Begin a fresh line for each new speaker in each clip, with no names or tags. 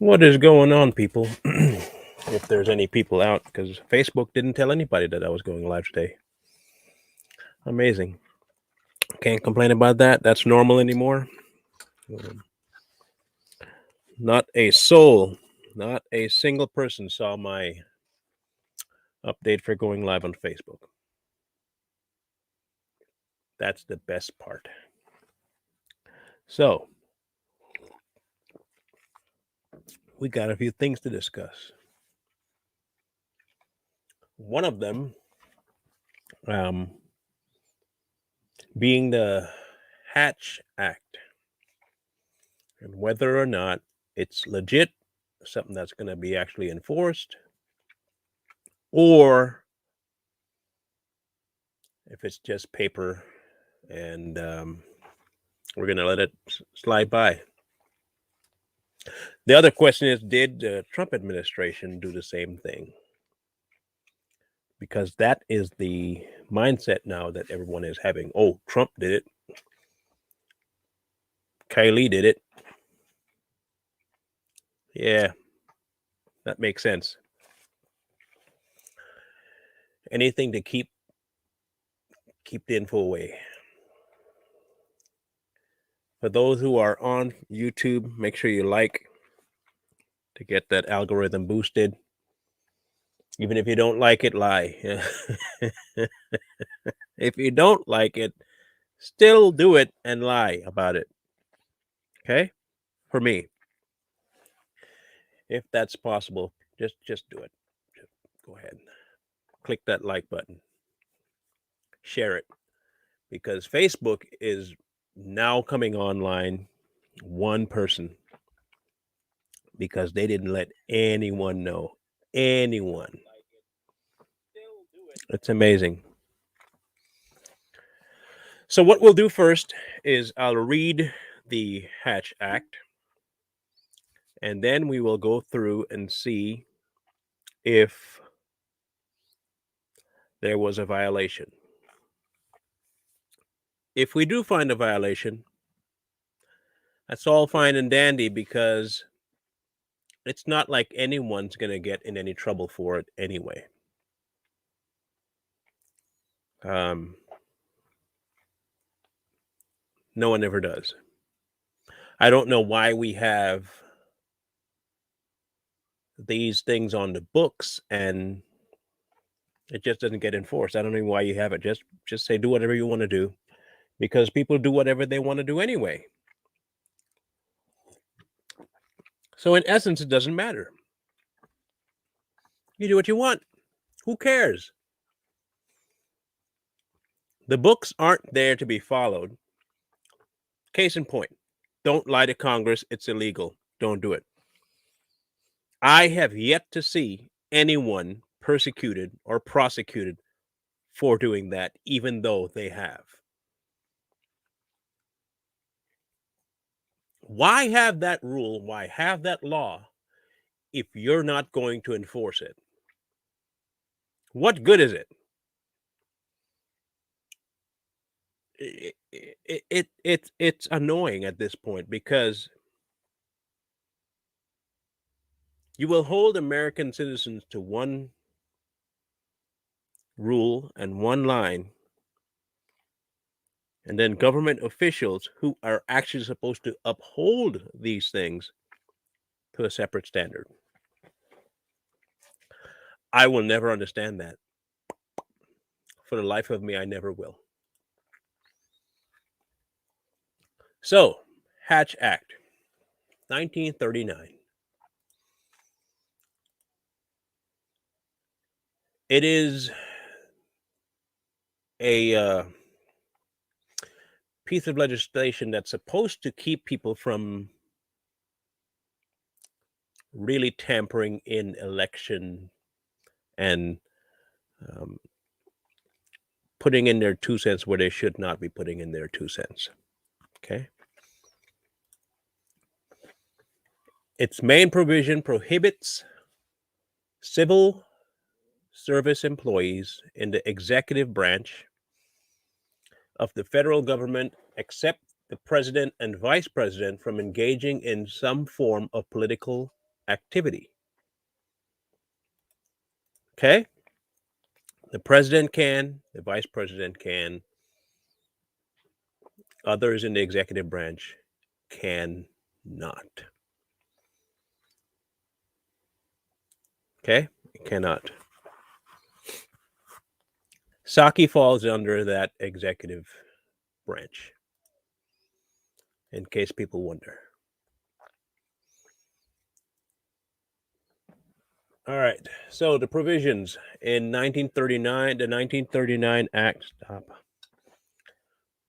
What is going on, people? If there's any people out, because Facebook didn't tell anybody that I was going live today. Amazing. Can't complain about that. That's normal anymore. Not a soul, not a single person saw my update for going live on Facebook. That's the best part. So, we got a few things to discuss. One of them being the Hatch Act and whether or not it's legit, something that's going to be actually enforced, or if it's just paper and we're going to let it slide by. The other question is, did the Trump administration do the same thing? Because that is the mindset now that everyone is having. Oh, Trump did it. Kylie did it. Yeah, that makes sense. Anything to keep the info away. For those who are on YouTube, make sure you like to get that algorithm boosted. Even if you don't like it, lie. If you don't like it, still do it and lie about it. Okay? For me. If that's possible, just do it. Just go ahead. Click that like button. Share it. Because Facebook is now coming online one person. Because they didn't let anyone know. Anyone. It's amazing. So what we'll do first is I'll read the Hatch Act, and then we will go through and see if there was a violation. If we do find a violation, that's all fine and dandy because it's not like anyone's going to get in any trouble for it anyway. No one ever does. I don't know why we have these things on the books and it just doesn't get enforced. I don't know why you have it. Just say do whatever you want to do because people do whatever they want to do anyway. So in essence, it doesn't matter. You do what you want. Who cares? The books aren't there to be followed. Case in point, don't lie to Congress. It's illegal. Don't do it. I have yet to see anyone persecuted or prosecuted for doing that, even though they have. Why have that rule? Why have that law if you're not going to enforce it? What good is it? It's annoying at this point because you will hold American citizens to one rule and one line, and then government officials who are actually supposed to uphold these things to a separate standard. I will never understand that. For the life of me, I never will. So, Hatch Act, 1939. It is a piece of legislation that's supposed to keep people from really tampering in election and putting in their 2 cents where they should not be putting in their 2 cents. Okay. Its main provision prohibits civil service employees in the executive branch of the federal government, except the president and vice president, from engaging in some form of political activity. Okay? The president can, the vice president can, others in the executive branch cannot. Okay? It cannot. Psaki falls under that executive branch, in case people wonder. All right. So the provisions in 1939, the 1939 Act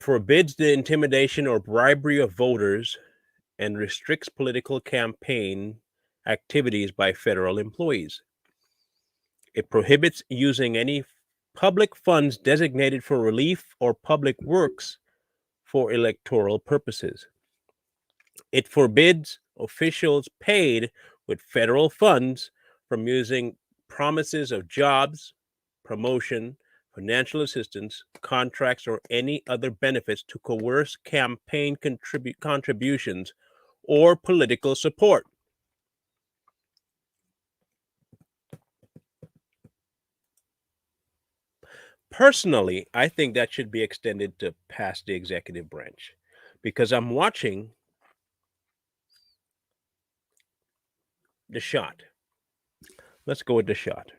forbids the intimidation or bribery of voters and restricts political campaign activities by federal employees. It prohibits using any public funds designated for relief or public works for electoral purposes. It forbids officials paid with federal funds from using promises of jobs, promotion, financial assistance, contracts, or any other benefits to coerce campaign contributions or political support. Personally, I think that should be extended to past the executive branch because I'm watching the shot. Let's go with the shot.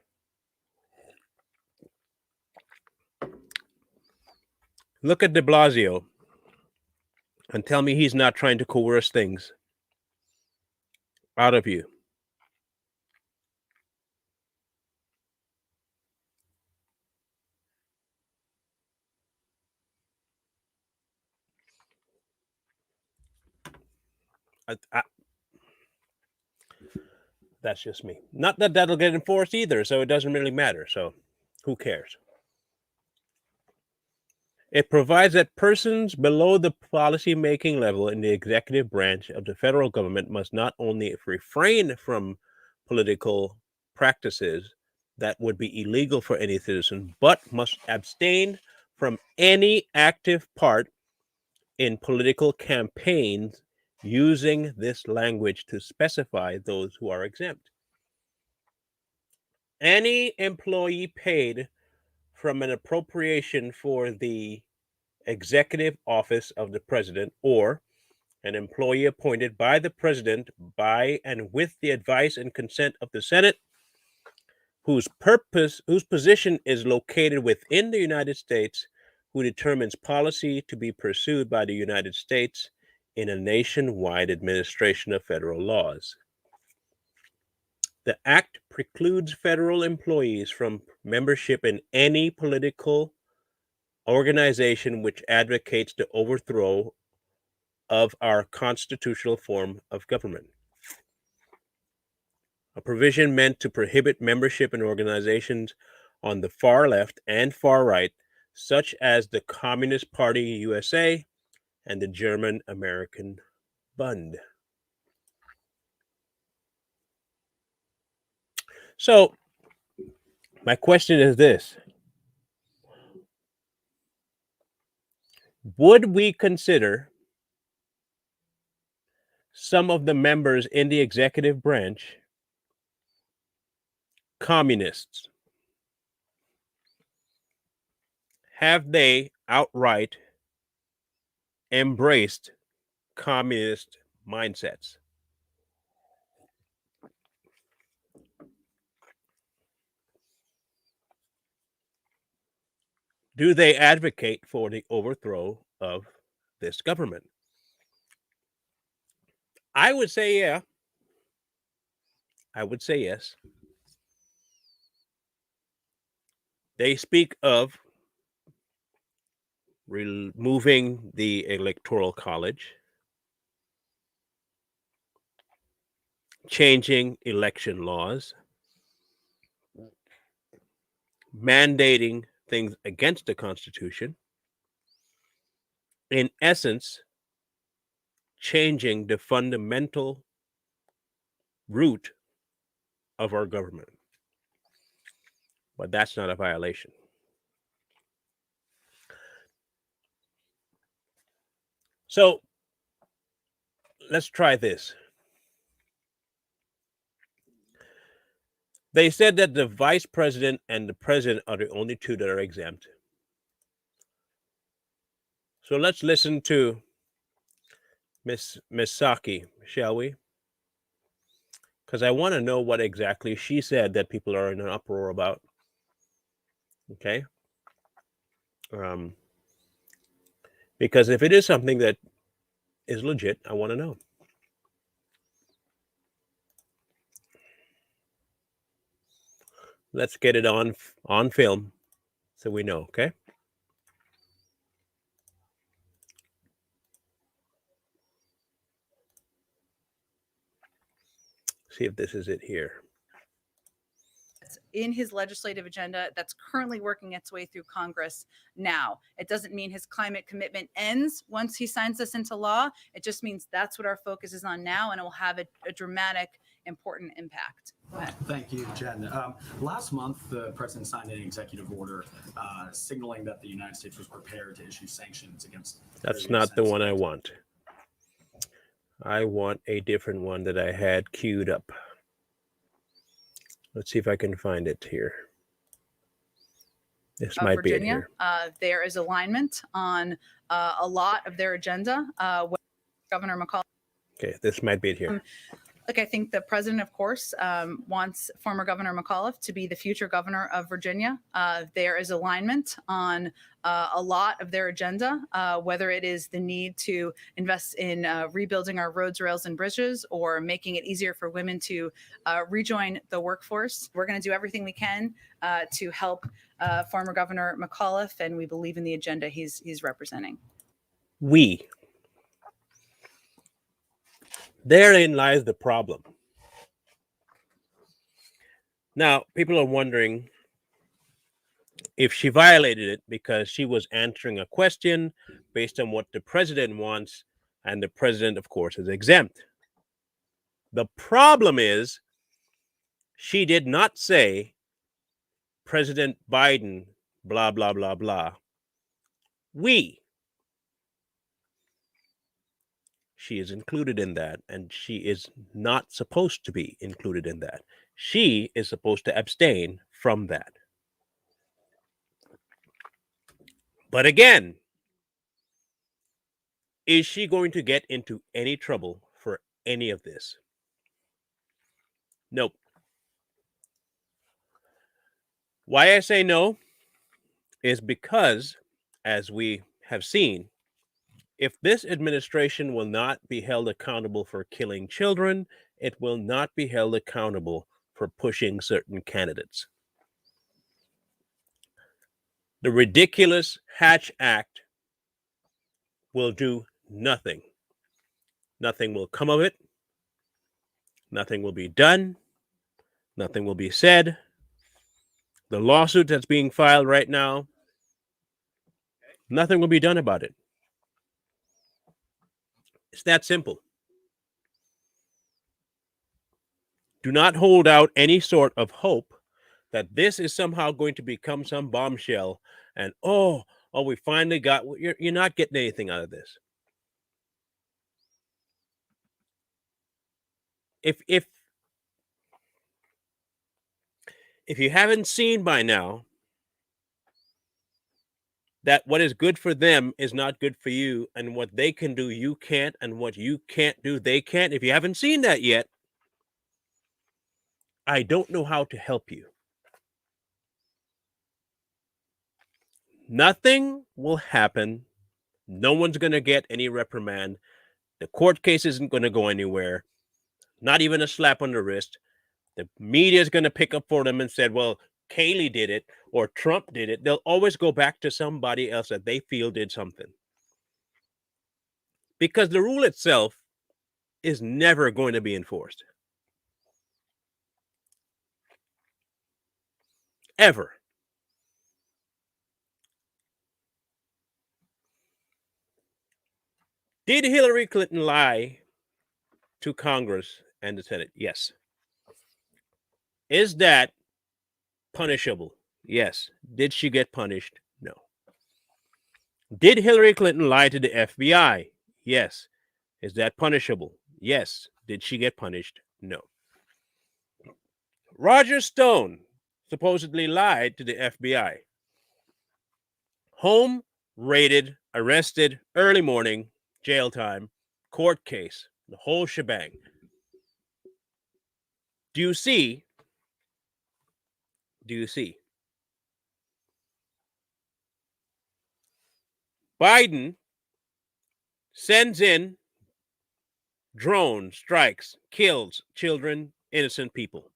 Look at de Blasio and tell me he's not trying to coerce things out of you. That's just me. Not that that'll get enforced either, so it doesn't really matter. So who cares? It provides that persons below the policy-making level in the executive branch of the federal government must not only refrain from political practices that would be illegal for any citizen, but must abstain from any active part in political campaigns using this language to specify those who are exempt. Any employee paid from an appropriation for the executive office of the president or an employee appointed by the president by and with the advice and consent of the Senate whose position is located within the United States, who determines policy to be pursued by the United States in a nationwide administration of federal laws. The act precludes federal employees from membership in any political organization which advocates the overthrow of our constitutional form of government. A provision meant to prohibit membership in organizations on the far left and far right, such as the Communist Party USA and the German American Bund. So, my question is this: would we consider some of the members in the executive branch communists? Have they outright embraced communist mindsets? Do they advocate for the overthrow of this government? I would say, yeah. I would say yes. They speak of removing the Electoral College, changing election laws, mandating things against the Constitution, in essence, changing the fundamental root of our government. But that's not a violation. So let's try this. They said that the vice president and the president are the only two that are exempt. So let's listen to Miss Psaki, shall we? Because I want to know what exactly she said that people are in an uproar about. Okay. Because if it is something that is legit, I want to know. Let's get it on film so we know, okay? See if this is it here.
In his legislative agenda that's currently working its way through Congress now. It doesn't mean his climate commitment ends once he signs this into law. It just means that's what our focus is on now, and it will have a dramatic, important impact. Go ahead.
Thank you, Jen. Last month, the president signed an executive order signaling that the United States was prepared to issue sanctions against.
That's not the one I want. I want a different one that I had queued up. Let's see if I can find it here. This might
Virginia,
be it here.
There is alignment on a lot of their agenda. Governor McCall.
Okay, this might be it here.
Look, I think the president, of course, wants former Governor McAuliffe to be the future governor of Virginia. There is alignment on a lot of their agenda, whether it is the need to invest in rebuilding our roads, rails, and bridges, or making it easier for women to rejoin the workforce. We're going to do everything we can to help former Governor McAuliffe, and we believe in the agenda he's representing.
Therein lies the problem. Now, people are wondering if she violated it because she was answering a question based on what the president wants, and the president, of course, is exempt. The problem is she did not say President Biden, blah, blah, blah, blah. She is included in that, and she is not supposed to be included in that. She is supposed to abstain from that. But again, is she going to get into any trouble for any of this? Nope. Why I say no is because, as we have seen, if this administration will not be held accountable for killing children, it will not be held accountable for pushing certain candidates. The ridiculous Hatch Act will do nothing. Nothing will come of it. Nothing will be done. Nothing will be said. The lawsuit that's being filed right now, nothing will be done about it. It's that simple. Do not hold out any sort of hope that this is somehow going to become some bombshell and, oh, we finally got, you're not getting anything out of this. If you haven't seen by now that what is good for them is not good for you, and what they can do, you can't, and what you can't do, they can't. If you haven't seen that yet, I don't know how to help you. Nothing will happen. No one's going to get any reprimand. The court case isn't going to go anywhere. Not even a slap on the wrist. The media is going to pick up for them and said, well, Kayleigh did it or Trump did it. They'll always go back to somebody else that they feel did something. Because the rule itself is never going to be enforced. Ever. Did Hillary Clinton lie to Congress and the Senate? Yes. Is that punishable? Yes. Did she get punished? No. Did Hillary Clinton lie to the FBI? Yes. Is that punishable? Yes. Did she get punished? No. Roger Stone supposedly lied to the FBI. Home raided, arrested, early morning, jail time, court case, the whole shebang. Do you see? Do you see? Biden sends in drone strikes, kills children, innocent people.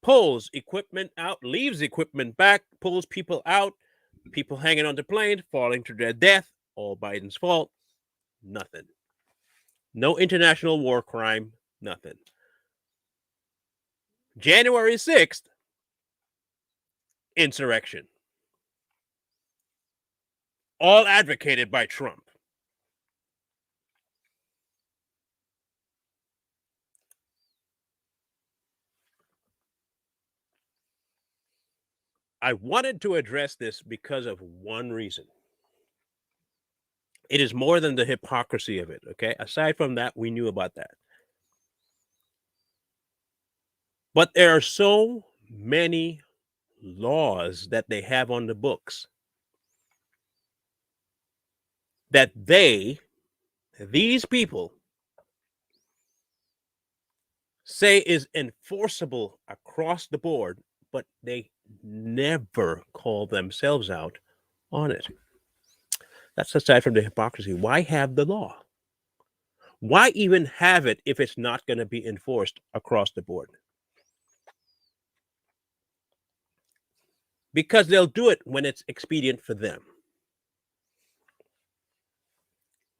Pulls equipment out, leaves equipment back, pulls people out, people hanging on the plane, falling to their death, all Biden's fault. Nothing. No international war crime, nothing. January 6th, insurrection. All advocated by Trump. I wanted to address this because of one reason. It is more than the hypocrisy of it, okay? Aside from that, we knew about that. But there are so many laws that they have on the books that these people, say is enforceable across the board, but they never call themselves out on it. That's aside from the hypocrisy. Why have the law? Why even have it if it's not going to be enforced across the board? Because they'll do it when it's expedient for them,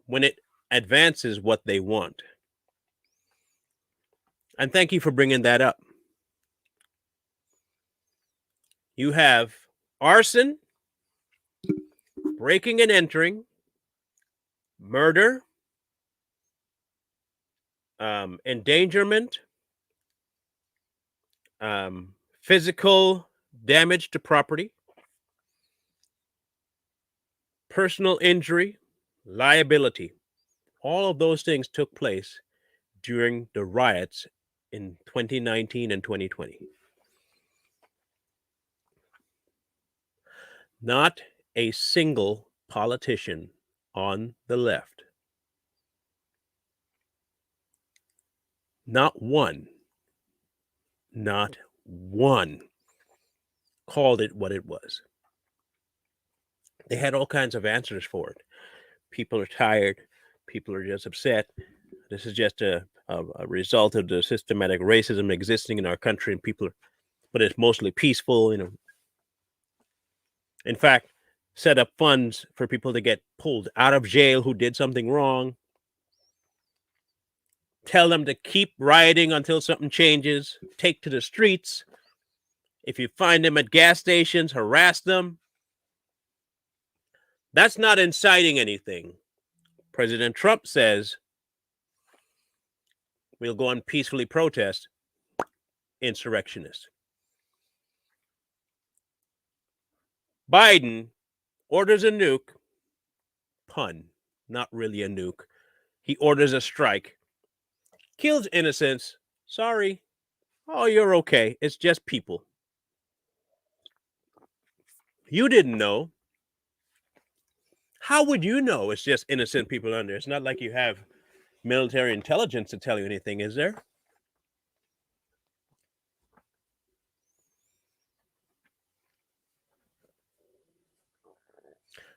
when it advances what they want. And thank you for bringing that up. You have arson, breaking and entering, murder, endangerment, physical damage to property, personal injury, liability. All of those things took place during the riots in 2019 and 2020. Not a single politician on the left, not one, called it what it was. They had all kinds of answers for it. People are tired. People are just upset. This is just a result of the systematic racism existing in our country, and but it's mostly peaceful. In fact, set up funds for people to get pulled out of jail who did something wrong. Tell them to keep rioting until something changes. Take to the streets. If you find them at gas stations, harass them. That's not inciting anything. President Trump says we'll go and peacefully protest. Insurrectionists. Biden orders a nuke. Pun, not really a nuke. He orders a strike. Kills innocents. Sorry. Oh, you're okay. It's just people. You didn't know. How would you know it's just innocent people under? It's not like you have military intelligence to tell you anything, is there?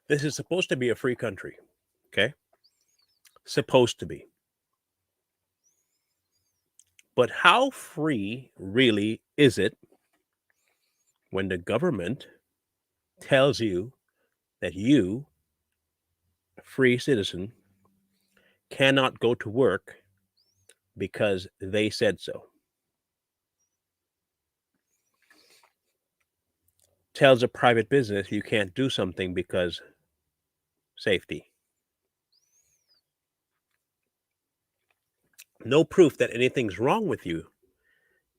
This is supposed to be a free country, okay? Supposed to be. But how free really is it when the government tells you that you, a free citizen, cannot go to work because they said so? Tells a private business you can't do something because safety. No proof that anything's wrong with you,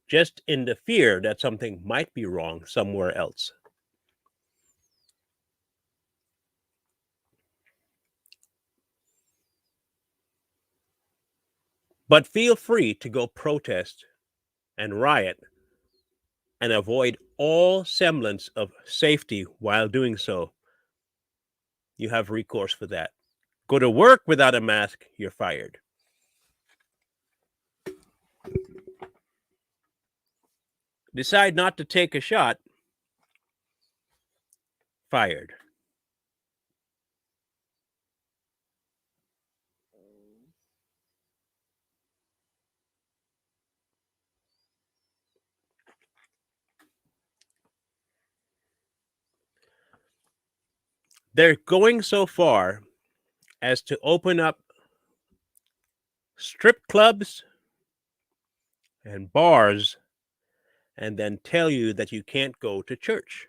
just in the fear that something might be wrong somewhere else. But feel free to go protest and riot and avoid all semblance of safety while doing so, you have recourse for that. Go to work without a mask, you're fired. Decide not to take a shot, fired. They're going so far as to open up strip clubs and bars and then tell you that you can't go to church.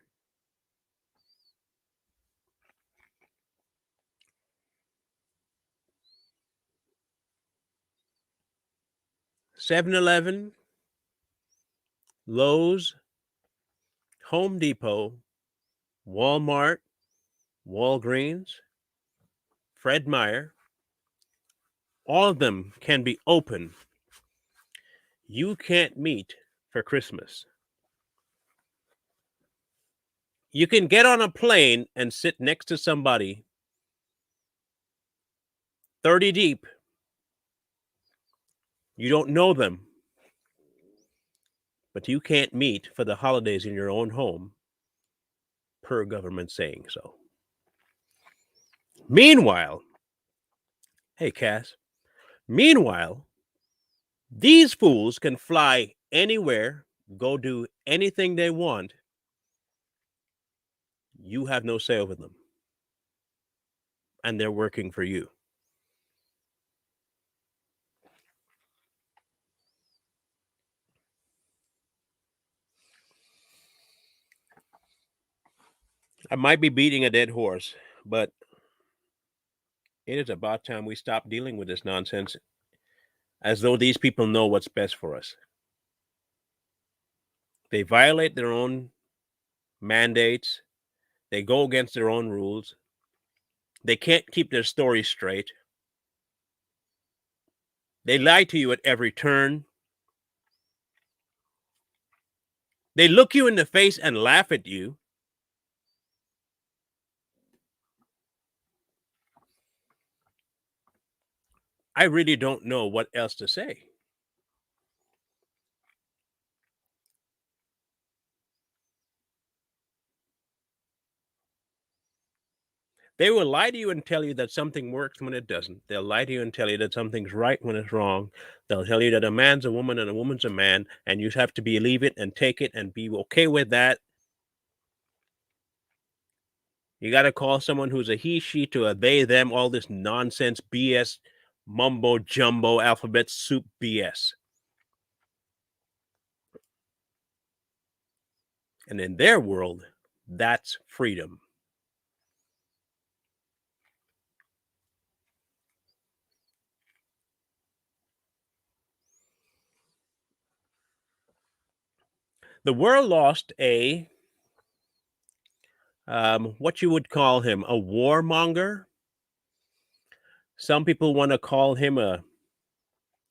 $7-Eleven, Lowe's, Home Depot, Walmart, Walgreens, Fred Meyer, all of them can be open. You can't meet for Christmas. You can get on a plane and sit next to somebody 30 deep. You don't know them, but you can't meet for the holidays in your own home, per government saying so. Meanwhile, hey, Cass, meanwhile, these fools can fly anywhere, go do anything they want. You have no say over them. And they're working for you. I might be beating a dead horse, but it is about time we stop dealing with this nonsense as though these people know what's best for us. They violate their own mandates. They go against their own rules. They can't keep their story straight. They lie to you at every turn. They look you in the face and laugh at you. I really don't know what else to say. They will lie to you and tell you that something works when it doesn't. They'll lie to you and tell you that something's right when it's wrong. They'll tell you that a man's a woman and a woman's a man, and you have to believe it and take it and be okay with that. You got to call someone who's a he, she to a they, them, all this nonsense, BS, mumbo jumbo, alphabet soup BS. And in their world, that's freedom. The world lost a, what you would call him, a warmonger. Some people want to call him a,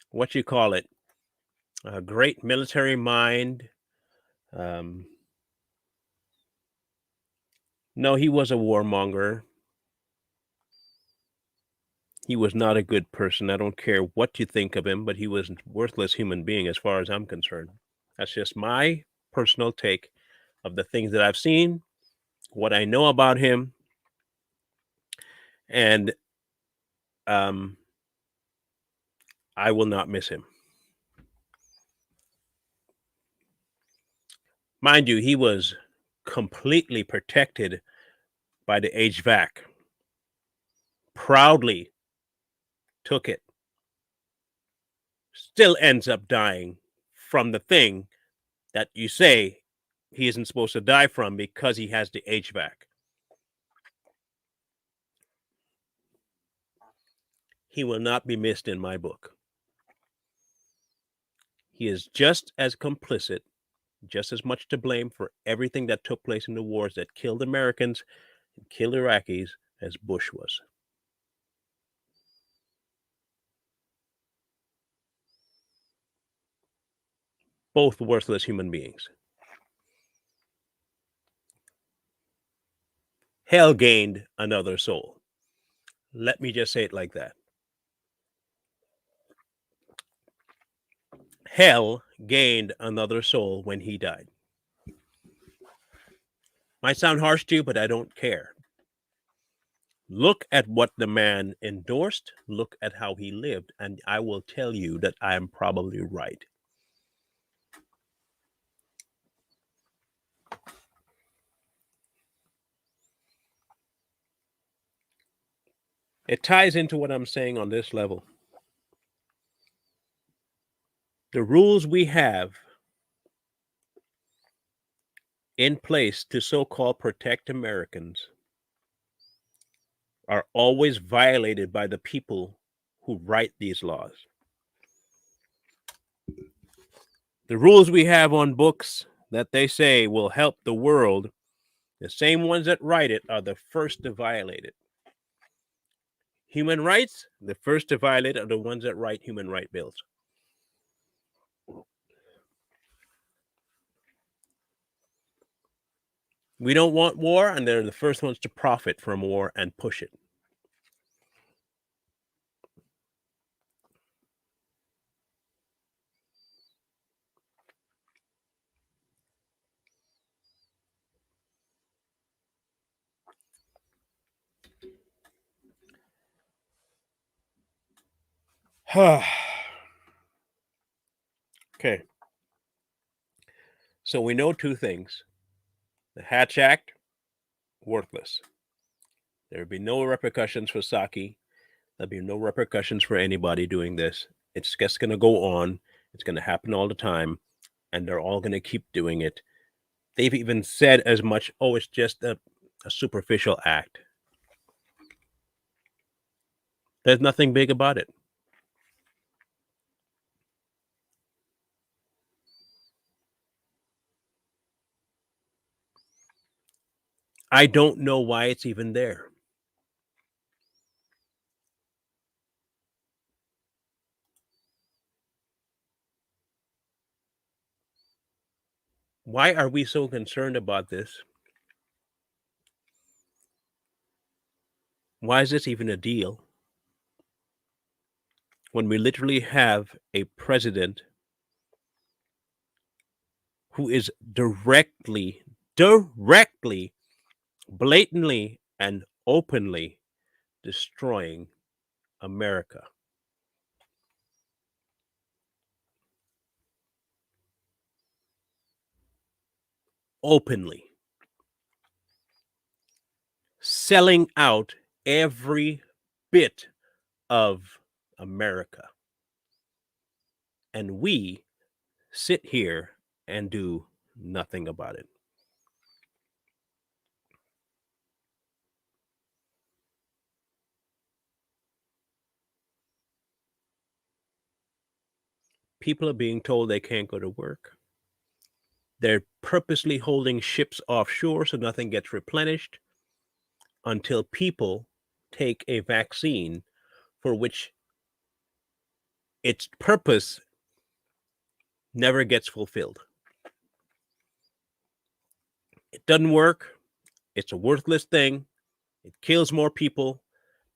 what you call it, a great military mind. No, he was a warmonger. He was not a good person. I don't care what you think of him, but he was a worthless human being as far as I'm concerned. That's just my personal take of the things that I've seen, what I know about him, and I will not miss him. Mind you, he was completely protected by the HVAC. Proudly took it. Still ends up dying from the thing that you say he isn't supposed to die from because he has the HVAC. He will not be missed in my book. He is just as complicit, just as much to blame for everything that took place in the wars that killed Americans and killed Iraqis as Bush was. Both worthless human beings. Hell gained another soul. Let me just say it like that. Hell gained another soul when he died. Might sound harsh to you, but I don't care. Look at what the man endorsed, look at how he lived, and I will tell you that I am probably right. It ties into what I'm saying on this level. The rules we have in place to so-called protect Americans are always violated by the people who write these laws. The rules we have on books that they say will help the world, the same ones that write it are the first to violate it. Human rights, the first to violate are the ones that write human rights bills. We don't want war, and they're the first ones to profit from war and push it. Okay. So we know two things. The Hatch Act, worthless. There will be no repercussions for Psaki. There'll be no repercussions for anybody doing this. It's just going to go on. It's going to happen all the time. And they're all going to keep doing it. They've even said as much, oh, it's just a superficial act. There's nothing big about it. I don't know why it's even there. Why are we so concerned about this? Why is this even a deal? When we literally have a president who is directly, blatantly, and openly destroying America. Openly. Selling out every bit of America. And we sit here and do nothing about it. People are being told they can't go to work. They're purposely holding ships offshore so nothing gets replenished until people take a vaccine for which its purpose never gets fulfilled. It doesn't work. It's a worthless thing. It kills more people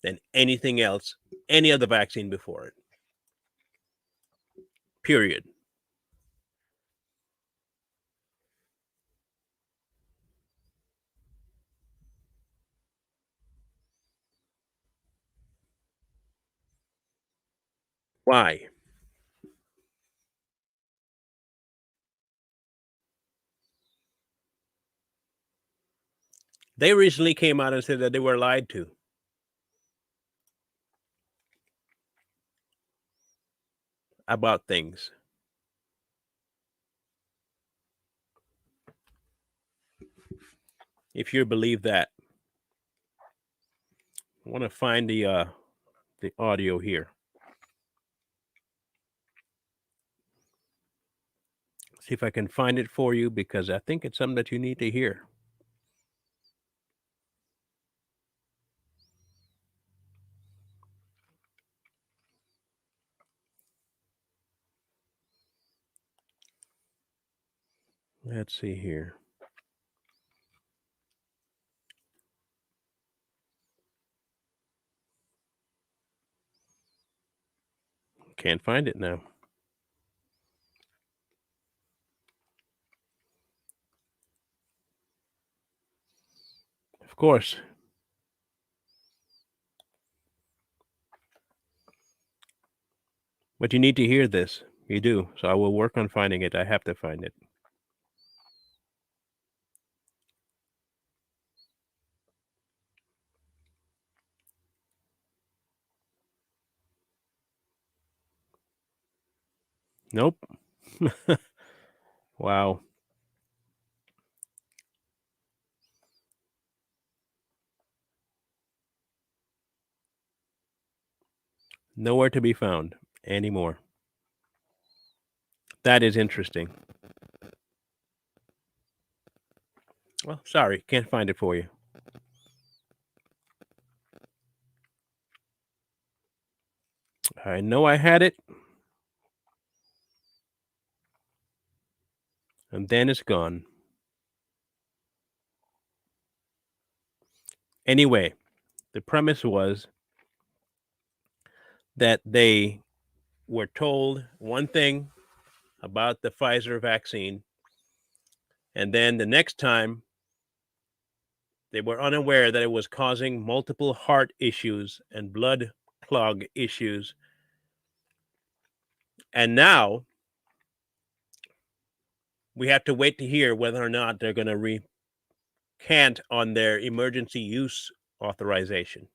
than anything else, any other vaccine before it. Period. Why? They recently came out and said that they were lied to. About things. If you believe that, I want to find the audio here. See if I can find it for you because I think it's something that you need to hear. Let's see here. Can't find it now. Of course. But you need to hear this. You do. So I will work on finding it. I have to find it. Nope. Wow. Nowhere to be found anymore. That is interesting. Well, sorry, can't find it for you. I know I had it. And then it's gone. Anyway, the premise was that they were told one thing about the Pfizer vaccine, and then the next time they were unaware that it was causing multiple heart issues and blood clog issues. And now we have to wait to hear whether or not they're going to recant on their emergency use authorization.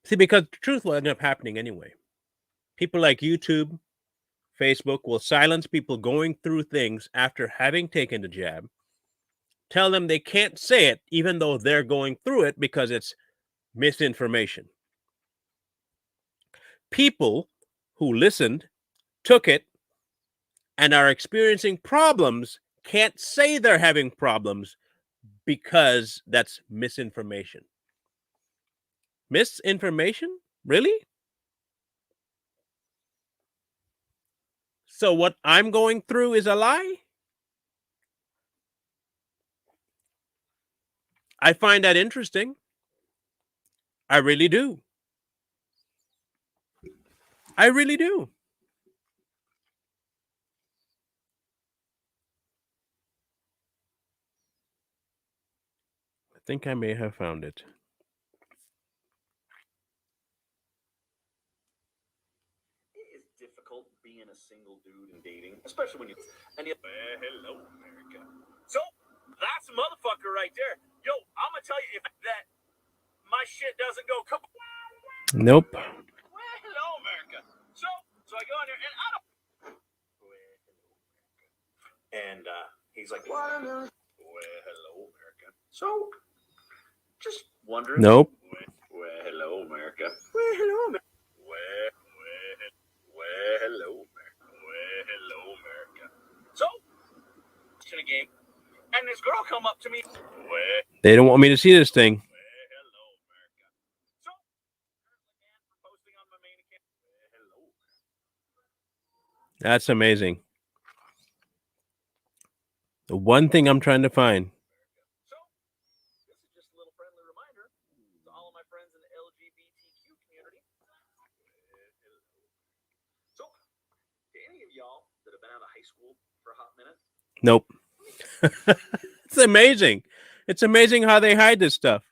See, because the truth will end up happening anyway. People like YouTube, Facebook will silence people going through things after having taken the jab, tell them they can't say it even though they're going through it because it's misinformation. People who listened, took it, and are experiencing problems can't say they're having problems because that's misinformation. Misinformation? Really? So what I'm going through is a lie? I find that interesting. I really do. I really do. I think I may have found it.
Difficult being a single dude and dating, especially when you and you. Hello, America. So that's a motherfucker right there. Yo, I'm gonna tell you if that my shit doesn't go.
Nope.
Well, hello, America. So I go in there and I don't. And he's like, well, hello, America. So just wondering.
Nope.
Well, hello, America. Well, hello, America. Well, hello, America. Well, hello, America. So, in a game, and this girl come up to me. Well,
They don't want me to see this thing.
hello, America. So, posting on my main account. Hello.
That's amazing. The one thing I'm trying to find.
So, this is just a little friendly reminder to all of my friends in the LGBTQ community. So, to any of y'all that have been out of high school for a hot minute.
Nope. It's amazing. It's amazing how they hide this stuff.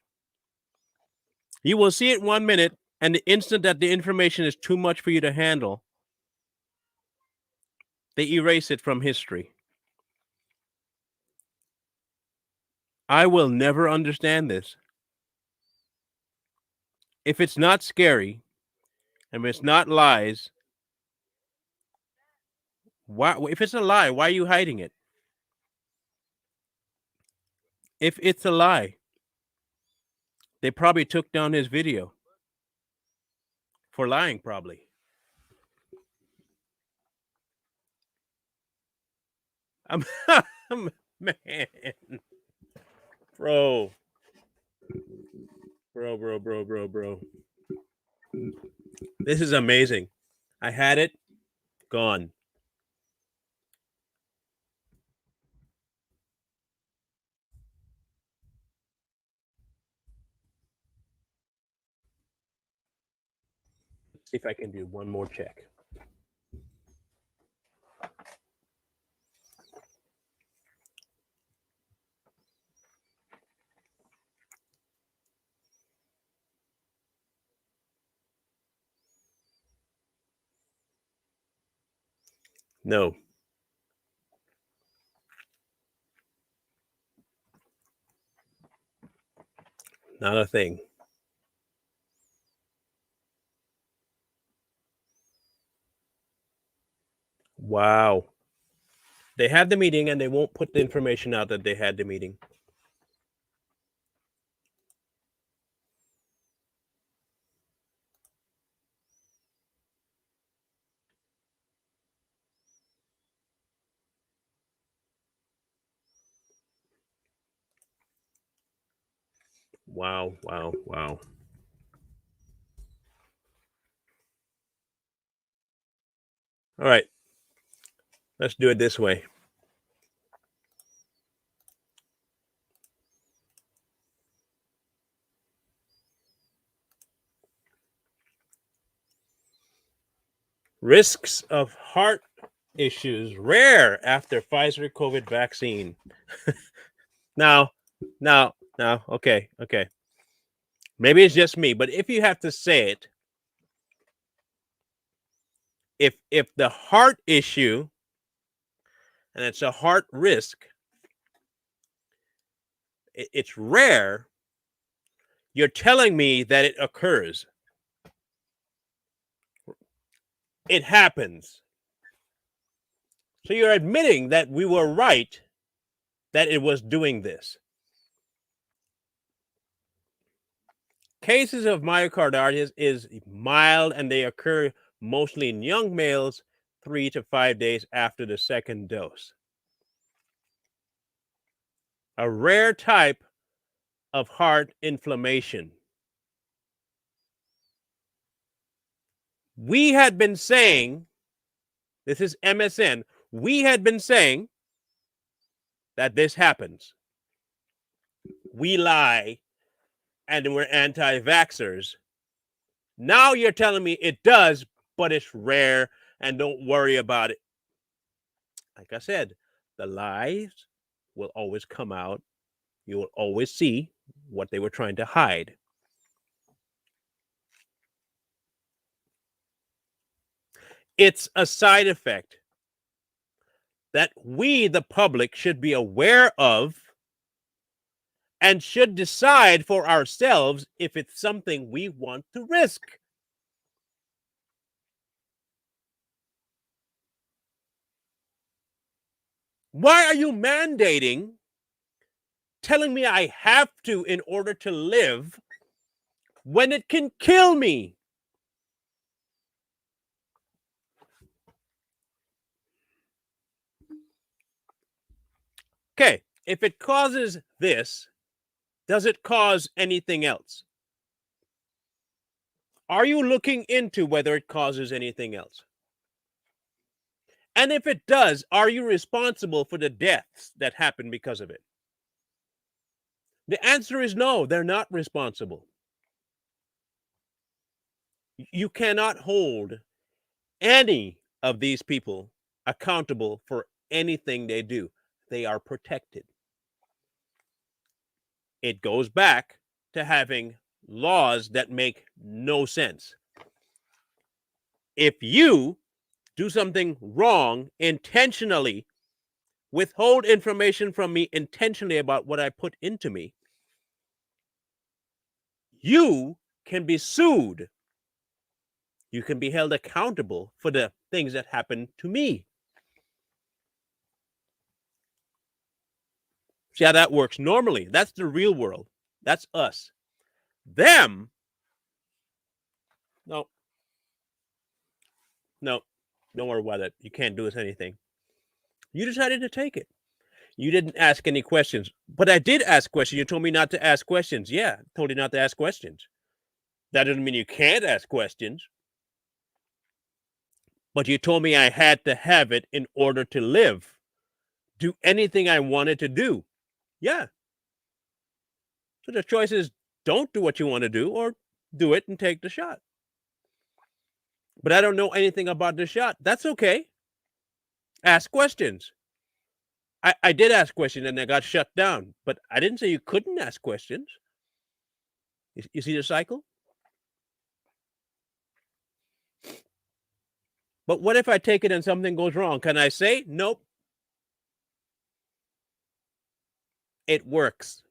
You will see it 1 minute, and the instant that the information is too much for you to handle, they erase it from history. I will never understand this. If it's not scary, and if it's not lies, why? If it's a lie, why are you hiding it? If it's a lie, they probably took down his video for lying, probably. Man, bro. This is amazing. I had it, gone. Let's see if I can do one more check. No. Not a thing. Wow. They had the meeting and they won't put the information out that they had the meeting. Wow, wow, wow. All right. Let's do it this way. Risks of heart issues rare after Pfizer COVID vaccine. Now, okay. Maybe it's just me, but if you have to say it, if the heart issue, and it's a heart risk, it's rare, you're telling me that it occurs. It happens. So you're admitting that we were right, that it was doing this. Cases of myocarditis is mild and they occur mostly in young males 3 to 5 days after the second dose. A rare type of heart inflammation. We had been saying, this is MSN, we had been saying that this happens. We lie and we're anti-vaxxers. Now you're telling me it does, but it's rare and don't worry about it. Like I said, the lies will always come out. You will always see what they were trying to hide. It's a side effect that we, the public, should be aware of and should decide for ourselves if it's something we want to risk. Why are you mandating, telling me I have to in order to live when it can kill me? Okay, if it causes this, does it cause anything else? Are you looking into whether it causes anything else? And if it does, are you responsible for the deaths that happen because of it? The answer is no, they're not responsible. You cannot hold any of these people accountable for anything they do. They are protected. It goes back to having laws that make no sense. If you do something wrong intentionally, withhold information from me intentionally about what I put into me, you can be sued. You can be held accountable for the things that happen to me. See how that works normally? That's the real world. That's us. Them, no, don't worry about it. You can't do us anything. You decided to take it. You didn't ask any questions, but I did ask questions. You told me not to ask questions. Yeah, told you not to ask questions. That doesn't mean you can't ask questions. But you told me I had to have it in order to live, do anything I wanted to do. Yeah. So the choice is don't do what you want to do or do it and take the shot. But I don't know anything about the shot. That's okay. Ask questions. I did ask questions and I got shut down, but I didn't say you couldn't ask questions. You see the cycle? But what if I take it and something goes wrong? Can I say, nope? It works.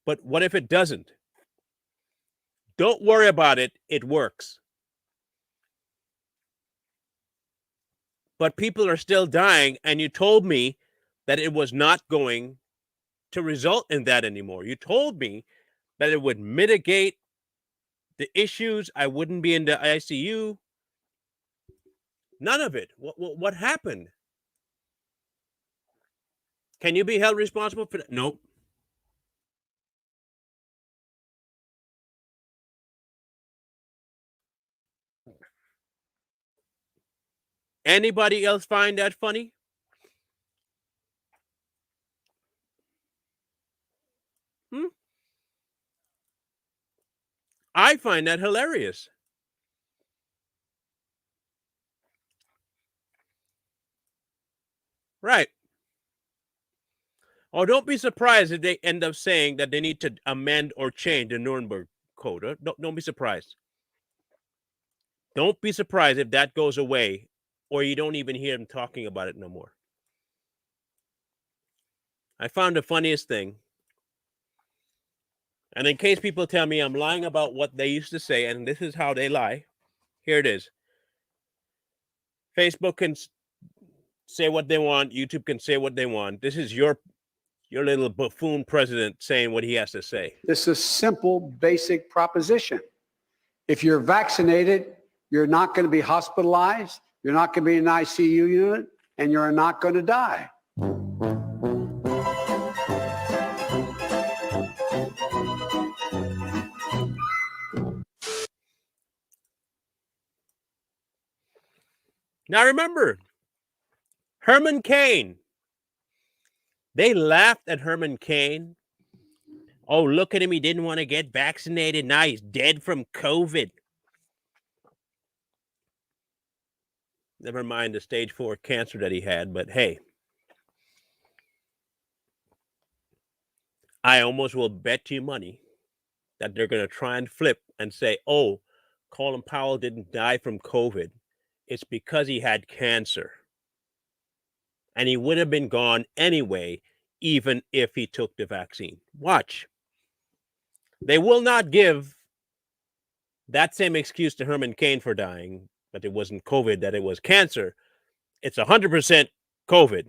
But what if it doesn't? Don't worry about it. It works. But people are still dying, and you told me that it was not going to result in that anymore. You told me that it would mitigate the issues. I wouldn't be in the ICU. None of it. What happened? Can you be held responsible for that? Nope. Anybody else find that funny? I find that hilarious. Right. Oh, don't be surprised if they end up saying that they need to amend or change the Nuremberg Code. Don't be surprised. Don't be surprised if that goes away or you don't even hear them talking about it no more. I found the funniest thing. And in case people tell me I'm lying about what they used to say, and this is how they lie, here it is. Facebook can say what they want. YouTube can say what they want. This is your little buffoon president saying what he has to say.
This is a simple, basic proposition. If you're vaccinated, you're not going to be hospitalized, you're not going to be in an ICU unit, and you're not going to die.
Now remember, Herman Cain. They laughed at Herman Cain. Oh, look at him. He didn't want to get vaccinated. Now he's dead from COVID. Never mind the stage 4 cancer that he had, but hey. I almost will bet you money that they're going to try and flip and say, oh, Colin Powell didn't die from COVID. It's because he had cancer. And he would have been gone anyway, even if he took the vaccine. Watch. They will not give that same excuse to Herman Cain for dying, that it wasn't COVID, that it was cancer. It's 100% COVID.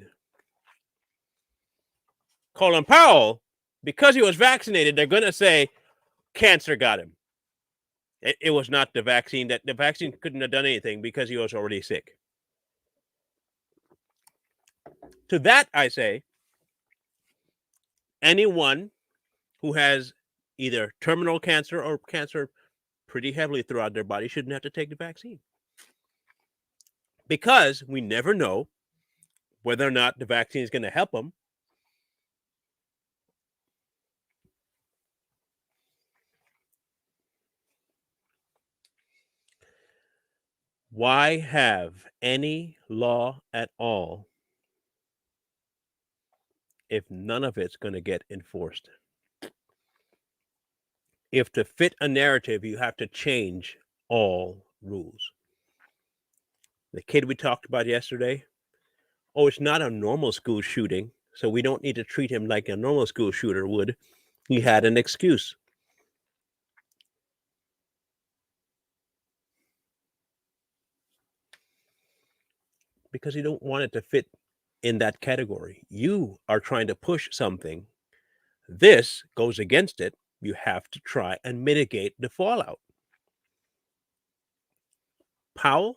Colin Powell, because he was vaccinated, they're going to say cancer got him. It was not the vaccine. That the vaccine couldn't have done anything because he was already sick. To that, I say, anyone who has either terminal cancer or cancer pretty heavily throughout their body shouldn't have to take the vaccine. Because we never know whether or not the vaccine is going to help them. Why have any law at all if none of it's going to get enforced? If to fit a narrative, you have to change all rules. The kid we talked about yesterday, oh, it's not a normal school shooting, so we don't need to treat him like a normal school shooter would. He had an excuse. Because you don't want it to fit in that category. You are trying to push something. This goes against it. You have to try and mitigate the fallout. Powell,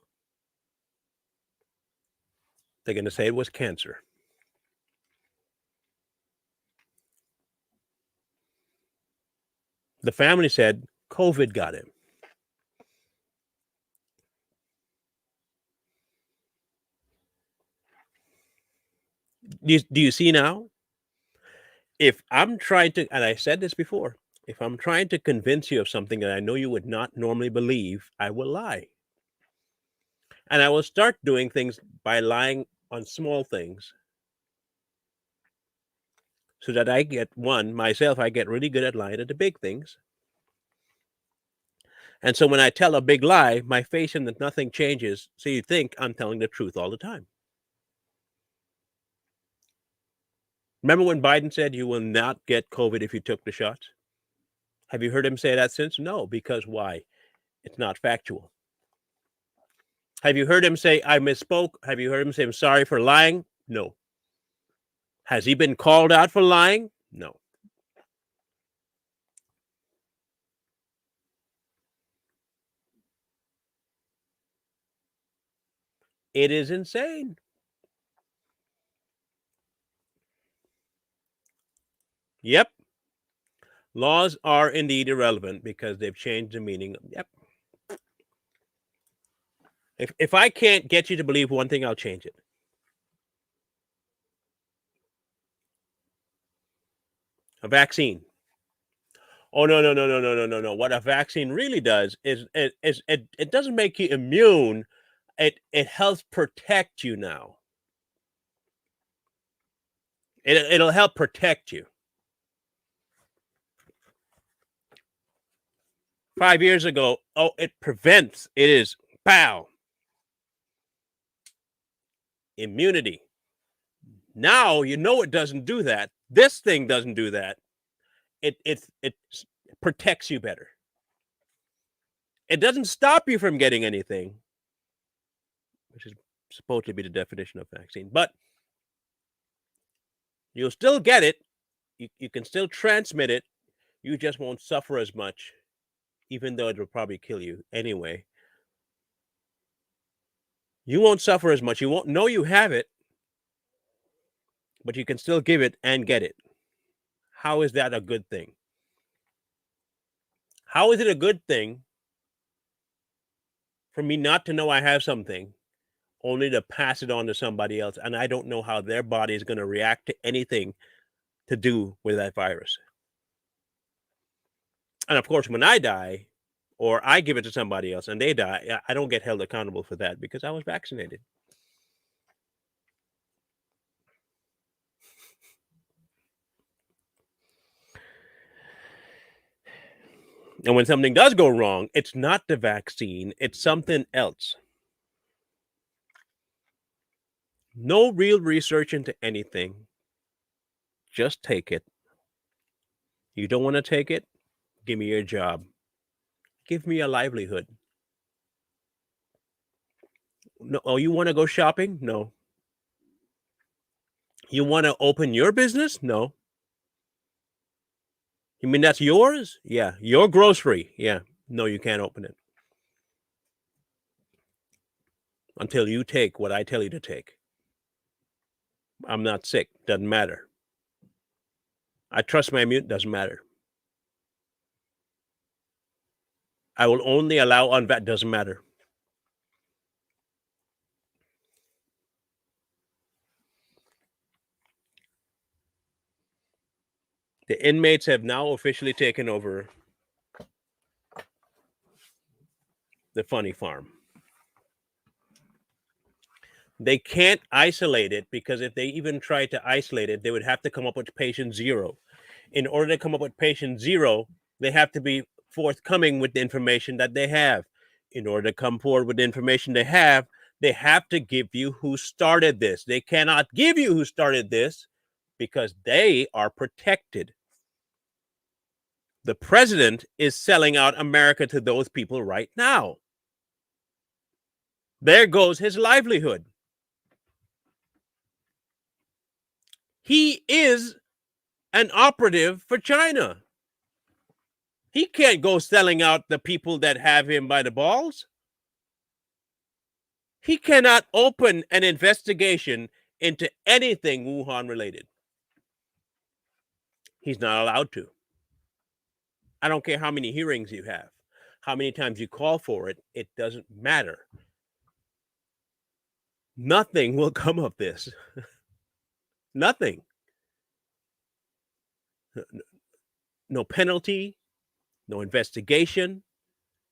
they're going to say it was cancer. The family said COVID got him. Do you see now? If I'm trying to, and I said this before, if I'm trying to convince you of something that I know you would not normally believe, I will lie. And I will start doing things by lying on small things so that I get myself, I get really good at lying at the big things. And so when I tell a big lie, my face and nothing changes. So you think I'm telling the truth all the time. Remember when Biden said you will not get COVID if you took the shots? Have you heard him say that since? No, because why? It's not factual. Have you heard him say, I misspoke? Have you heard him say, I'm sorry for lying? No. Has he been called out for lying? No. It is insane. Yep. Laws are indeed irrelevant because they've changed the meaning. Yep. If I can't get you to believe one thing, I'll change it. A vaccine. Oh, no. What a vaccine really does is it doesn't make you immune. It helps protect you now. It'll help protect you. 5 years ago, it prevents. It is pow. Immunity. Now you know it doesn't do that. This thing doesn't do that. It protects you better. It doesn't stop you from getting anything, which is supposed to be the definition of vaccine, but you'll still get it. You can still transmit it. You just won't suffer as much, even though it will probably kill you anyway. You won't suffer as much. You won't know you have it, but you can still give it and get it. How is that a good thing? How is it a good thing for me not to know I have something, only to pass it on to somebody else, and I don't know how their body is going to react to anything to do with that virus? And of course, when I die, or I give it to somebody else and they die, I don't get held accountable for that because I was vaccinated. And when something does go wrong, it's not the vaccine, it's something else. No real research into anything. Just take it. You don't want to take it? Give me your job. Give me a livelihood. No, oh, you want to go shopping? No. You want to open your business? No. You mean that's yours? Yeah. Your grocery? Yeah. No, you can't open it until you take what I tell you to take. I'm not sick. Doesn't matter. I trust my immune. Doesn't matter. I will only allow unvaccinated. Doesn't matter. The inmates have now officially taken over the funny farm. They can't isolate it because if they even tried to isolate it, they would have to come up with patient zero. In order to come up with patient zero, they have to be forthcoming with the information that they have. In order to come forward with the information they have to give you who started this. They cannot give you who started this because they are protected. The president is selling out America to those people right now. There goes his livelihood. He is an operative for China. He can't go selling out the people that have him by the balls. He cannot open an investigation into anything Wuhan related. He's not allowed to. I don't care how many hearings you have, how many times you call for it, it doesn't matter. Nothing will come of this. Nothing. No penalty, no investigation.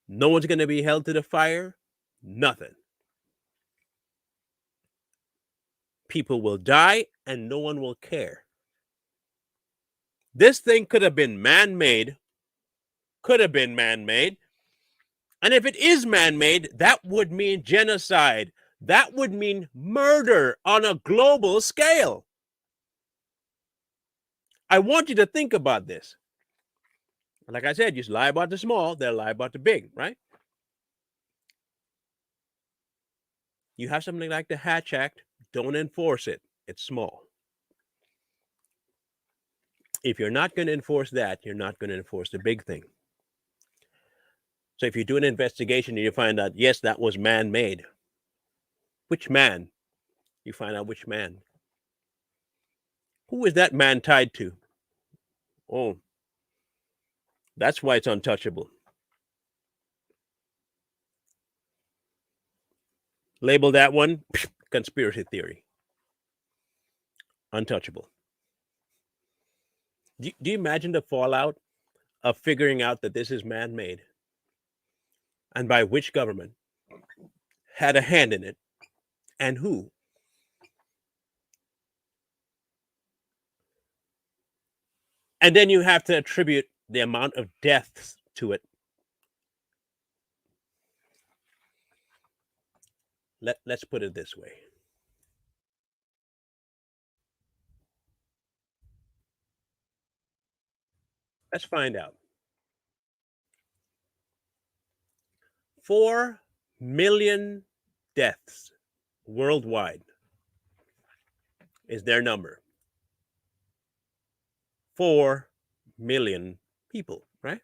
No one's going to be held to the fire. Nothing. People will die and no one will care. This thing could have been man-made. Could have been man-made. And if it is man-made, that would mean genocide. That would mean murder on a global scale. I want you to think about this. Like I said, you lie about the small, they'll lie about the big, right? You have something like the Hatch Act, don't enforce it. It's small. If you're not going to enforce that, you're not going to enforce the big thing. So if you do an investigation and you find out, yes, that was man-made. Which man? You find out which man. Who is that man tied to? Oh, that's why it's untouchable. Label that one conspiracy theory. Untouchable. Do you imagine the fallout of figuring out that this is man-made? And by which government had a hand in it? And who? And then you have to attribute the amount of deaths to it. Let's put it this way. Let's find out. 4 million deaths worldwide is their number. 4 million people, right?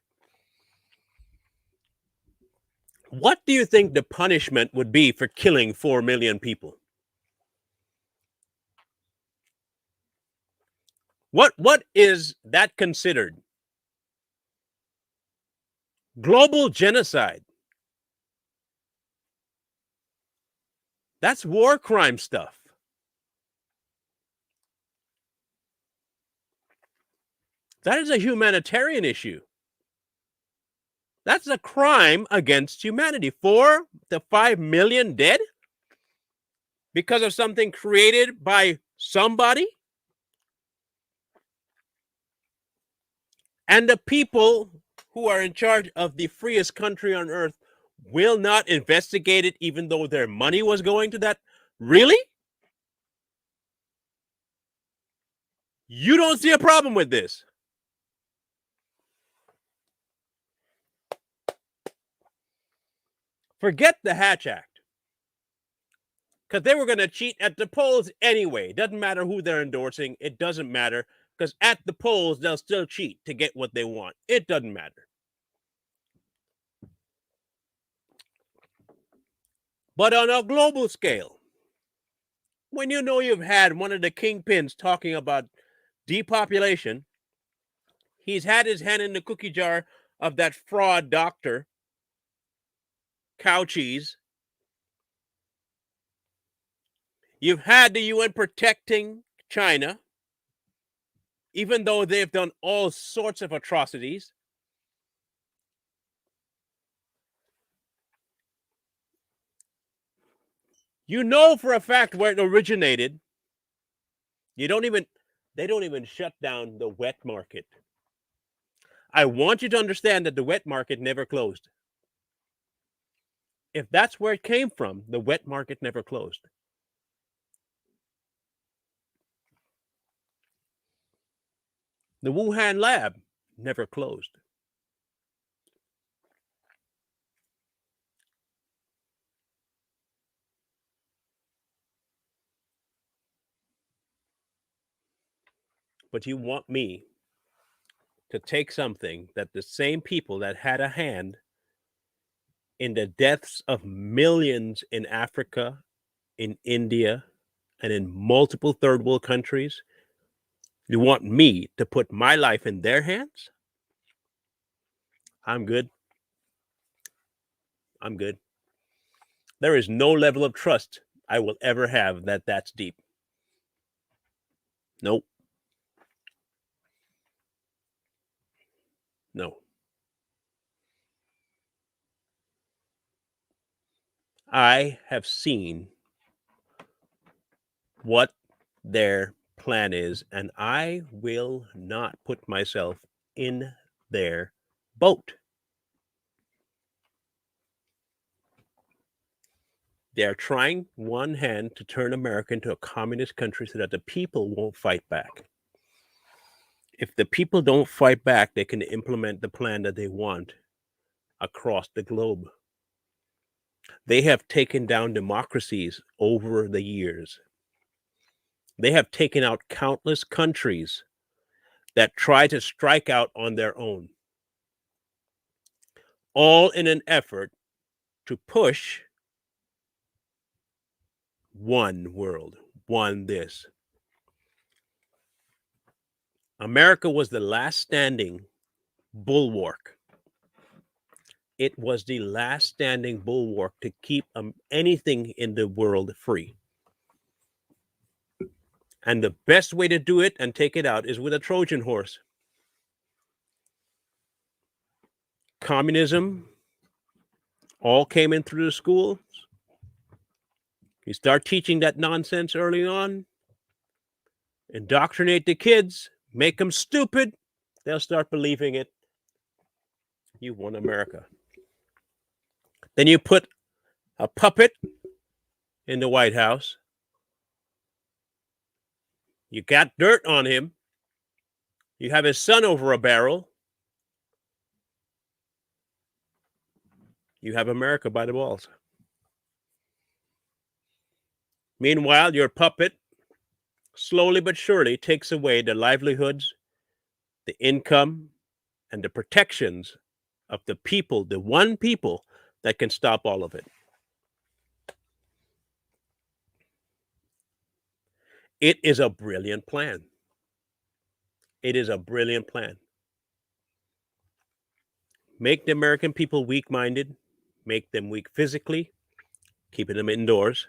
What do you think the punishment would be for killing 4 million people? What is that considered? Global genocide. That's war crime stuff. That is a humanitarian issue. That's a crime against humanity. 4 to 5 million dead because of something created by somebody. And the people who are in charge of the freest country on earth will not investigate it, even though their money was going to that. Really? You don't see a problem with this? Forget the Hatch Act. Because they were going to cheat at the polls anyway. It doesn't matter who they're endorsing. It doesn't matter. Because at the polls, they'll still cheat to get what they want. It doesn't matter. But on a global scale, when you know you've had one of the kingpins talking about depopulation, he's had his hand in the cookie jar of that fraud doctor, cow cheese. You've had the UN protecting China, even though they've done all sorts of atrocities. You know for a fact where it originated. They don't even shut down the wet market. I want you to understand that the wet market never closed. If that's where it came from, the wet market never closed. The Wuhan lab never closed. But you want me to take something that the same people that had a hand in the deaths of millions in Africa, in India, and in multiple third world countries, you want me to put my life in their hands? I'm good. I'm good. There is no level of trust I will ever have that's deep. Nope. No. I have seen what their plan is, and I will not put myself in their boat. They're trying, one hand, to turn America into a communist country so that the people won't fight back. If the people don't fight back, they can implement the plan that they want across the globe. They have taken down democracies over the years. They have taken out countless countries that try to strike out on their own, all in an effort to push one world, one this. America was the last standing bulwark. It was the last standing bulwark to keep anything in the world free. And the best way to do it and take it out is with a Trojan horse. Communism all came in through the schools. You start teaching that nonsense early on, indoctrinate the kids, make them stupid, they'll start believing it. You won America. Then you put a puppet in the White House. You got dirt on him. You have his son over a barrel. You have America by the balls. Meanwhile, your puppet slowly but surely takes away the livelihoods, the income, and the protections of the people, the one people that can stop all of it. It is a brilliant plan. It is a brilliant plan. Make the American people weak-minded, make them weak physically, keeping them indoors.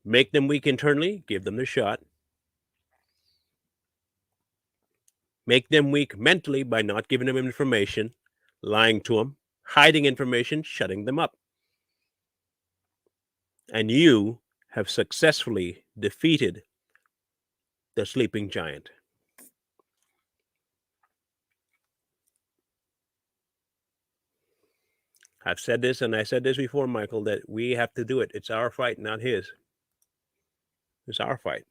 Make them weak internally, give them the shot. Make them weak mentally by not giving them information, lying to them, hiding information, shutting them up. And you have successfully defeated the sleeping giant. I've said this, and I said this before, Michael, that we have to do it. It's our fight, not his. It's our fight.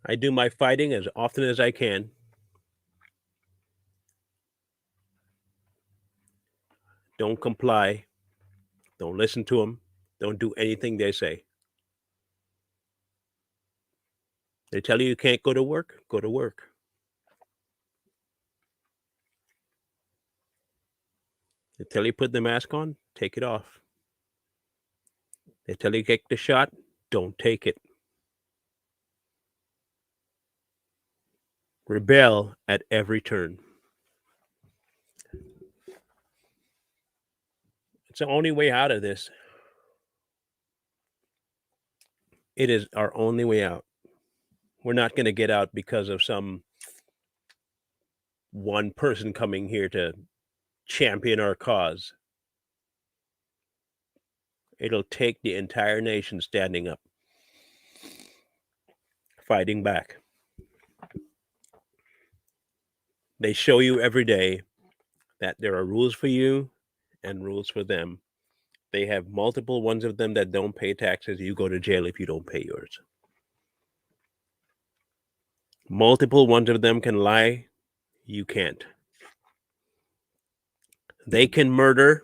I do my fighting as often as I can. Don't comply. Don't listen to them. Don't do anything they say. They tell you can't go to work, go to work. They tell you put the mask on, take it off. They tell you take the shot, don't take it. Rebel at every turn. It's the only way out of this. It is our only way out. We're not going to get out because of some one person coming here to champion our cause. It'll take the entire nation standing up, fighting back. They show you every day that there are rules for you and rules for them. They have multiple ones of them that don't pay taxes. You go to jail if you don't pay yours. Multiple ones of them can lie. You can't. They can murder.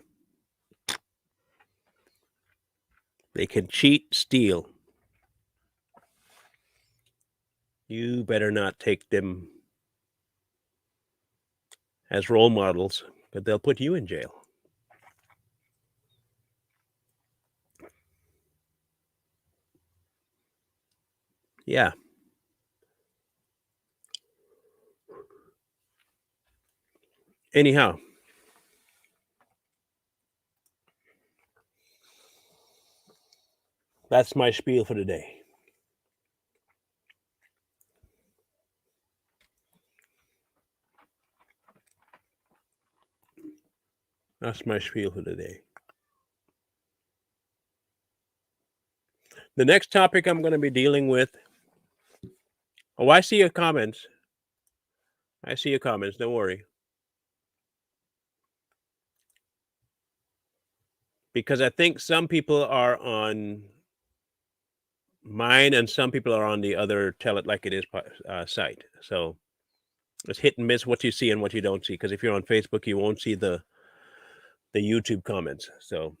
They can cheat, steal. You better not take them as role models, but they'll put you in jail. Yeah. Anyhow, That's my spiel for today. That's my spiel for today. The next topic I'm going to be dealing with. Oh, I see your comments. I see your comments. Don't worry. Because I think some people are on mine and some people are on the other Tell It Like It Is site. So it's hit and miss what you see and what you don't see. Because if you're on Facebook, you won't see the YouTube comments. So,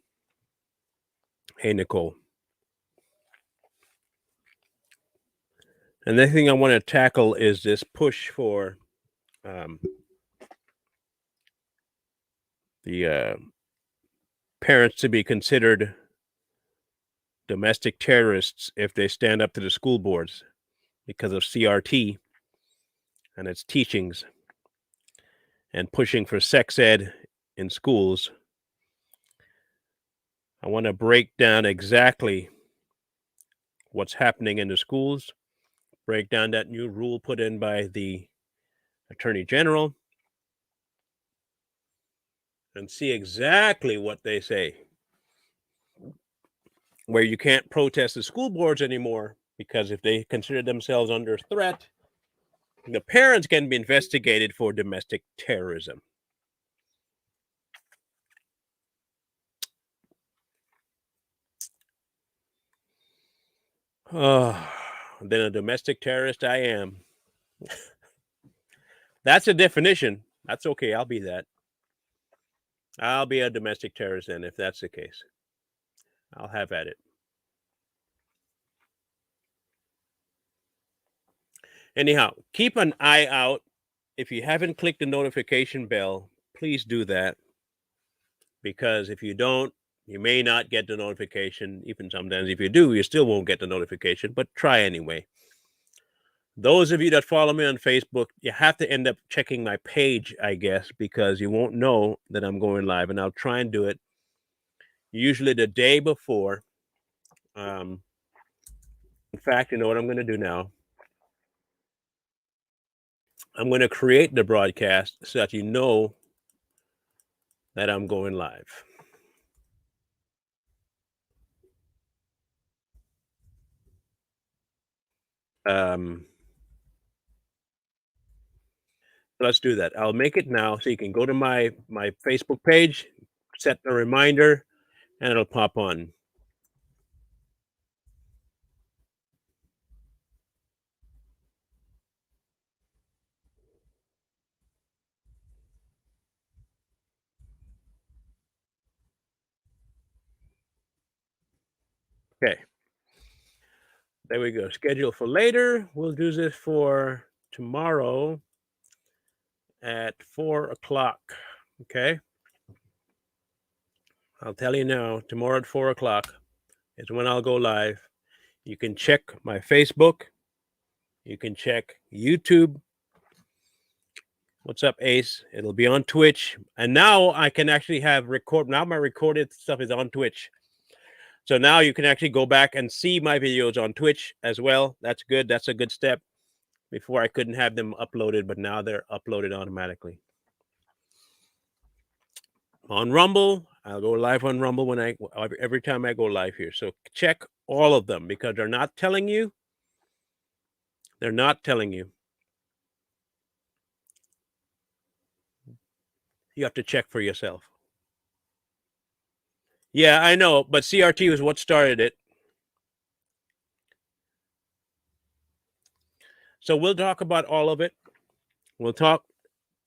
hey, Nicole. And the thing I want to tackle is this push for the parents to be considered domestic terrorists if they stand up to the school boards because of CRT and its teachings and pushing for sex ed in schools. I want to break down exactly what's happening in the schools, break down that new rule put in by the Attorney General, and see exactly what they say. Where you can't protest the school boards anymore because if they consider themselves under threat, the parents can be investigated for domestic terrorism. Oh, then a domestic terrorist I am. That's a definition. That's okay. I'll be that. I'll be a domestic terrorist then if that's the case. I'll have at it. Anyhow, keep an eye out. If you haven't clicked the notification bell, please do that. Because if you don't, you may not get the notification. Even sometimes if you do, you still won't get the notification, but try anyway. Those of you that follow me on Facebook, you have to end up checking my page, I guess, because you won't know that I'm going live. And I'll try and do it usually the day before. In fact, you know what I'm going to do now? I'm going to create the broadcast so that you know that I'm going live. Let's do that. I'll make it now so you can go to my Facebook page, set the reminder, and it'll pop on. Okay. There we go. Schedule for later. We'll do this for tomorrow at 4 o'clock. Okay. I'll tell you now, tomorrow at 4 o'clock is when I'll go live. You can check my Facebook. You can check YouTube. What's up, Ace? It'll be on Twitch. And now I can actually have now my recorded stuff is on Twitch. So now you can actually go back and see my videos on Twitch as well. That's good. That's a good step. Before I couldn't have them uploaded, but now they're uploaded automatically. On Rumble, I'll go live on Rumble every time I go live here. So check all of them because they're not telling you. They're not telling you. You have to check for yourself. Yeah, I know, but CRT was what started it. So we'll talk about all of it. We'll talk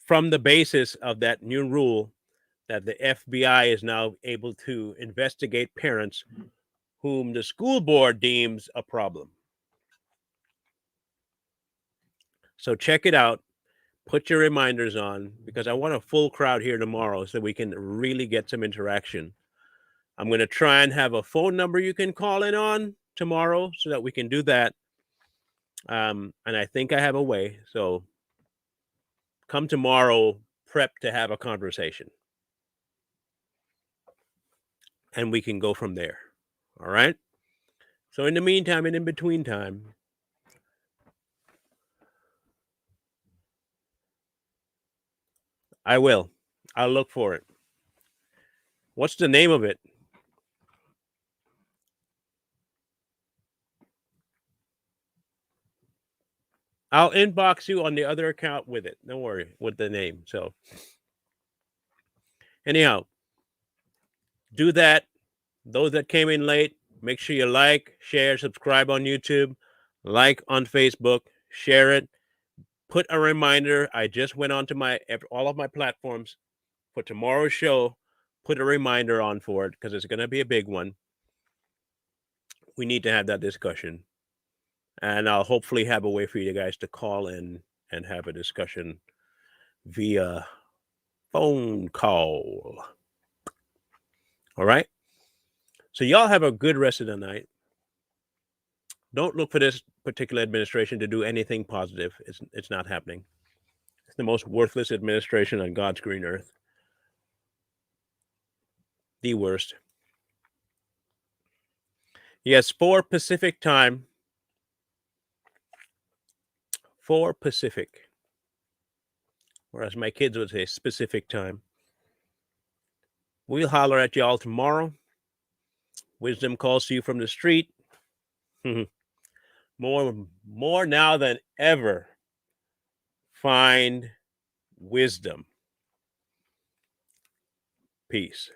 from the basis of that new rule that the FBI is now able to investigate parents whom the school board deems a problem. So check it out. Put your reminders on because I want a full crowd here tomorrow so we can really get some interaction. I'm going to try and have a phone number you can call in on tomorrow so that we can do that. And I think I have a way. So come tomorrow, prep to have a conversation. And we can go from there. All right. So in the meantime and in between time, I'll look for it. What's the name of it? I'll inbox you on the other account with it. Don't worry, with the name. So anyhow, do that. Those that came in late, make sure you like, share, subscribe on YouTube, like on Facebook, share it. Put a reminder. I just went on to all of my platforms for tomorrow's show. Put a reminder on for it because it's going to be a big one. We need to have that discussion. And I'll hopefully have a way for you guys to call in and have a discussion via phone call. All right. So y'all have a good rest of the night. Don't look for this particular administration to do anything positive. It's not happening. It's the most worthless administration on God's green earth. The worst. Yes, 4 Pacific time. 4 Pacific. Or as my kids would say, specific time. We'll holler at y'all tomorrow. Wisdom calls to you from the street. More now than ever. Find wisdom. Peace.